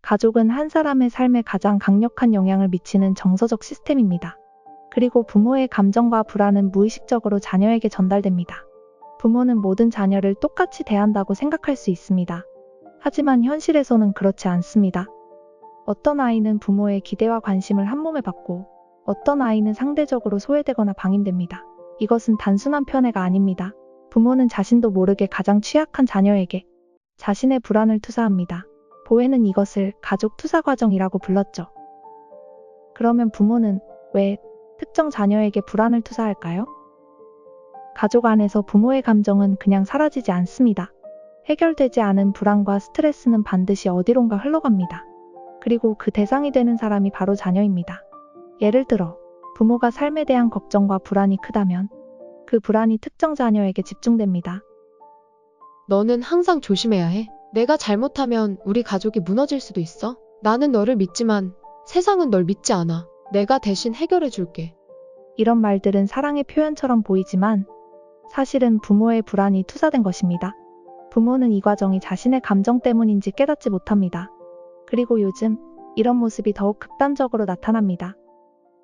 가족은 한 사람의 삶에 가장 강력한 영향을 미치는 정서적 시스템입니다. 그리고 부모의 감정과 불안은 무의식적으로 자녀에게 전달됩니다. 부모는 모든 자녀를 똑같이 대한다고 생각할 수 있습니다. 하지만 현실에서는 그렇지 않습니다. 어떤 아이는 부모의 기대와 관심을 한몸에 받고 어떤 아이는 상대적으로 소외되거나 방임됩니다. 이것은 단순한 편애가 아닙니다. 부모는 자신도 모르게 가장 취약한 자녀에게 자신의 불안을 투사합니다. 보에는 이것을 가족 투사 과정이라고 불렀죠. 그러면 부모는 왜 특정 자녀에게 불안을 투사할까요? 가족 안에서 부모의 감정은 그냥 사라지지 않습니다. 해결되지 않은 불안과 스트레스는 반드시 어디론가 흘러갑니다. 그리고 그 대상이 되는 사람이 바로 자녀입니다. 예를 들어 부모가 삶에 대한 걱정과 불안이 크다면 그 불안이 특정 자녀에게 집중됩니다. 너는 항상 조심해야 해. 내가 잘못하면 우리 가족이 무너질 수도 있어. 나는 너를 믿지만 세상은 널 믿지 않아. 내가 대신 해결해 줄게. 이런 말들은 사랑의 표현처럼 보이지만 사실은 부모의 불안이 투사된 것입니다. 부모는 이 과정이 자신의 감정 때문인지 깨닫지 못합니다. 그리고 요즘 이런 모습이 더욱 극단적으로 나타납니다.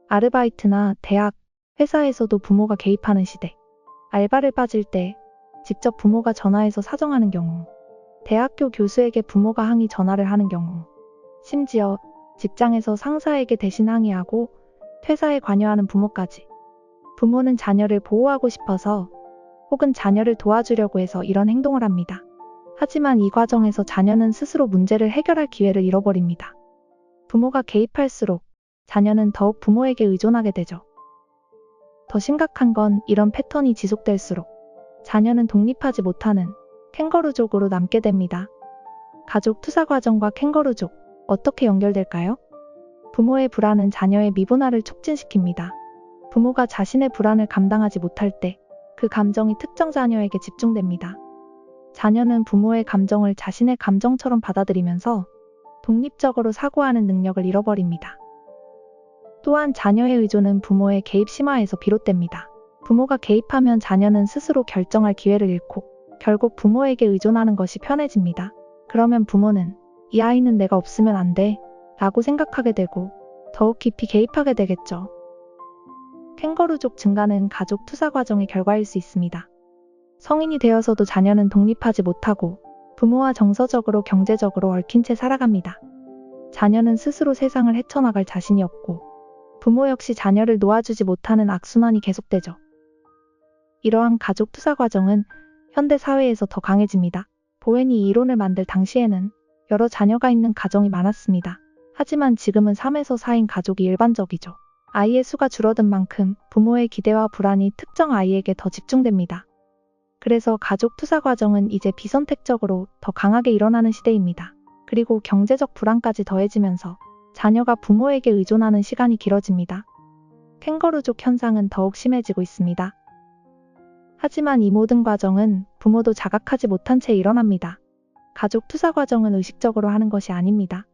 아르바이트나 대학, 회사에서도 부모가 개입하는 시대. 알바를 빠질 때 직접 부모가 전화해서 사정하는 경우, 대학교 교수에게 부모가 항의 전화를 하는 경우, 심지어 직장에서 상사에게 대신 항의하고 퇴사에 관여하는 부모까지. 부모는 자녀를 보호하고 싶어서 혹은 자녀를 도와주려고 해서 이런 행동을 합니다. 하지만 이 과정에서 자녀는 스스로 문제를 해결할 기회를 잃어버립니다. 부모가 개입할수록 자녀는 더욱 부모에게 의존하게 되죠. 더 심각한 건 이런 패턴이 지속될수록 자녀는 독립하지 못하는 캥거루족으로 남게 됩니다. 가족 투사 과정과 캥거루족, 어떻게 연결될까요? 부모의 불안은 자녀의 미분화를 촉진시킵니다. 부모가 자신의 불안을 감당하지 못할 때 그 감정이 특정 자녀에게 집중됩니다. 자녀는 부모의 감정을 자신의 감정처럼 받아들이면서 독립적으로 사고하는 능력을 잃어버립니다. 또한 자녀의 의존은 부모의 개입 심화에서 비롯됩니다. 부모가 개입하면 자녀는 스스로 결정할 기회를 잃고 결국 부모에게 의존하는 것이 편해집니다. 그러면 부모는 이 아이는 내가 없으면 안 돼 라고 생각하게 되고 더욱 깊이 개입하게 되겠죠. 캥거루족 증가는 가족 투사 과정의 결과일 수 있습니다. 성인이 되어서도 자녀는 독립하지 못하고 부모와 정서적으로 경제적으로 얽힌 채 살아갑니다. 자녀는 스스로 세상을 헤쳐나갈 자신이 없고 부모 역시 자녀를 놓아주지 못하는 악순환이 계속되죠. 이러한 가족 투사 과정은 현대 사회에서 더 강해집니다. 보엔이 이 이론을 만들 당시에는 여러 자녀가 있는 가정이 많았습니다. 하지만 지금은 3에서 4인 가족이 일반적이죠. 아이의 수가 줄어든 만큼 부모의 기대와 불안이 특정 아이에게 더 집중됩니다. 그래서 가족 투사 과정은 이제 비선택적으로 더 강하게 일어나는 시대입니다. 그리고 경제적 불안까지 더해지면서 자녀가 부모에게 의존하는 시간이 길어집니다. 캥거루족 현상은 더욱 심해지고 있습니다. 하지만 이 모든 과정은 부모도 자각하지 못한 채 일어납니다. 가족 투사 과정은 의식적으로 하는 것이 아닙니다.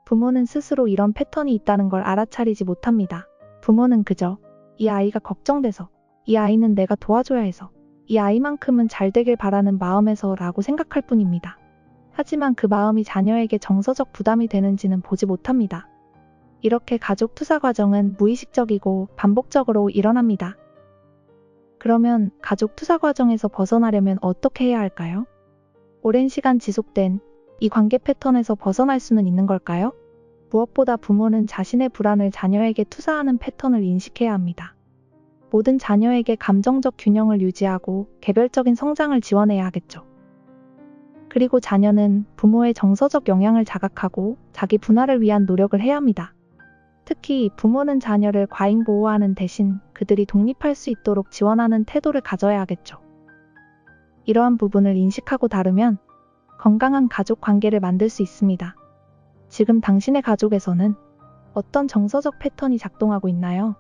부모는 스스로 이런 패턴이 있다는 걸 알아차리지 못합니다. 부모는 그저 이 아이가 걱정돼서, 이 아이는 내가 도와줘야 해서, 이 아이만큼은 잘 되길 바라는 마음에서 라고 생각할 뿐입니다. 하지만 그 마음이 자녀에게 정서적 부담이 되는지는 보지 못합니다. 이렇게 가족 투사 과정은 무의식적이고 반복적으로 일어납니다. 그러면 가족 투사 과정에서 벗어나려면 어떻게 해야 할까요? 오랜 시간 지속된 이 관계 패턴에서 벗어날 수는 있는 걸까요? 무엇보다 부모는 자신의 불안을 자녀에게 투사하는 패턴을 인식해야 합니다. 모든 자녀에게 감정적 균형을 유지하고 개별적인 성장을 지원해야 하겠죠. 그리고 자녀는 부모의 정서적 영향을 자각하고 자기 분할을 위한 노력을 해야 합니다. 특히 부모는 자녀를 과잉 보호하는 대신 그들이 독립할 수 있도록 지원하는 태도를 가져야 하겠죠. 이러한 부분을 인식하고 다루면 건강한 가족 관계를 만들 수 있습니다. 지금 당신의 가족에서는 어떤 정서적 패턴이 작동하고 있나요?